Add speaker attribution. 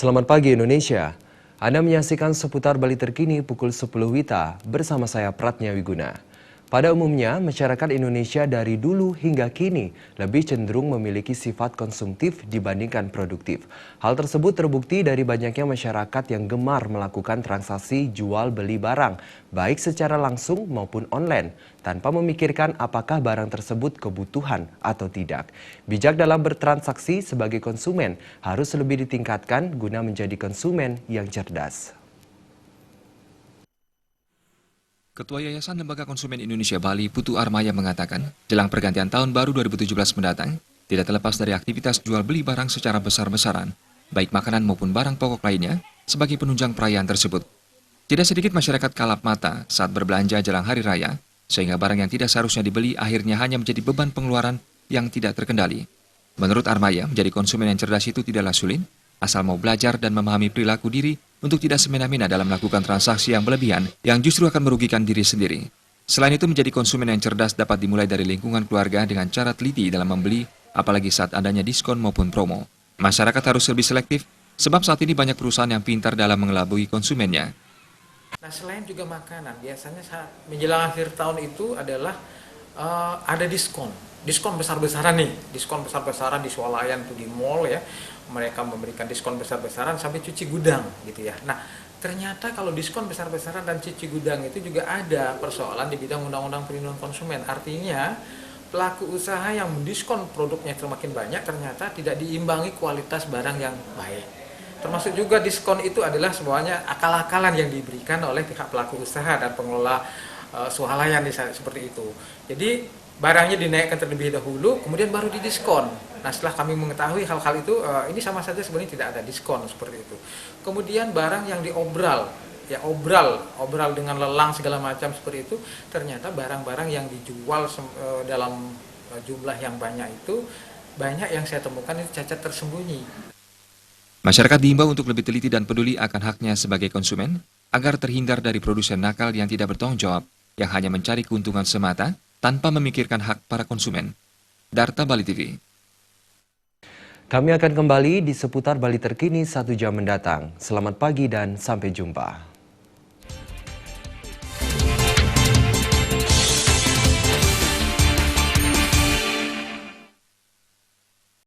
Speaker 1: Selamat pagi Indonesia. Anda menyaksikan seputar Bali terkini pukul 10 WITA bersama saya Pratnya Wiguna. Pada umumnya, masyarakat Indonesia dari dulu hingga kini lebih cenderung memiliki sifat konsumtif dibandingkan produktif. Hal tersebut terbukti dari banyaknya masyarakat yang gemar melakukan transaksi jual beli barang, baik secara langsung maupun online, tanpa memikirkan apakah barang tersebut kebutuhan atau tidak. Bijak dalam bertransaksi sebagai konsumen harus lebih ditingkatkan guna menjadi konsumen yang cerdas.
Speaker 2: Ketua Yayasan Lembaga Konsumen Indonesia Bali, Putu Armaya mengatakan, jelang pergantian tahun baru 2017 mendatang, tidak terlepas dari aktivitas jual beli barang secara besar-besaran, baik makanan maupun barang pokok lainnya, sebagai penunjang perayaan tersebut. Tidak sedikit masyarakat kalap mata saat berbelanja jelang hari raya, sehingga barang yang tidak seharusnya dibeli akhirnya hanya menjadi beban pengeluaran yang tidak terkendali. Menurut Armaya, menjadi konsumen yang cerdas itu tidaklah sulit, asal mau belajar dan memahami perilaku diri untuk tidak semena-mena dalam melakukan transaksi yang berlebihan yang justru akan merugikan diri sendiri. Selain itu, menjadi konsumen yang cerdas dapat dimulai dari lingkungan keluarga dengan cara teliti dalam membeli, apalagi saat adanya diskon maupun promo. Masyarakat harus lebih selektif, sebab saat ini banyak perusahaan yang pintar dalam mengelabui konsumennya.
Speaker 3: Nah, selain juga makanan, biasanya saat menjelang akhir tahun itu adalah ada diskon besar-besaran nih, diskon besar-besaran di swalayan tuh di mall ya, mereka memberikan diskon besar-besaran sampai cuci gudang gitu ya. Nah, ternyata kalau diskon besar-besaran dan cuci gudang itu juga ada persoalan di bidang undang-undang perlindungan konsumen. Artinya pelaku usaha yang mendiskon produknya semakin banyak ternyata tidak diimbangi kualitas barang yang baik. Termasuk juga diskon itu adalah semuanya akal-akalan yang diberikan oleh pihak pelaku usaha dan pengelola swalayan seperti itu. Jadi barangnya dinaikkan terlebih dahulu, kemudian baru didiskon. Nah, setelah kami mengetahui hal-hal itu, ini sama saja sebenarnya tidak ada diskon seperti itu. Kemudian barang yang diobral, ya obral dengan lelang segala macam seperti itu, ternyata barang-barang yang dijual dalam jumlah yang banyak itu, banyak yang saya temukan itu cacat tersembunyi.
Speaker 2: Masyarakat diimbau untuk lebih teliti dan peduli akan haknya sebagai konsumen, agar terhindar dari produsen nakal yang tidak bertanggung jawab, yang hanya mencari keuntungan semata, tanpa memikirkan hak para konsumen. Darta Bali TV.
Speaker 1: Kami akan kembali di seputar Bali terkini 1 jam mendatang. Selamat pagi dan sampai jumpa.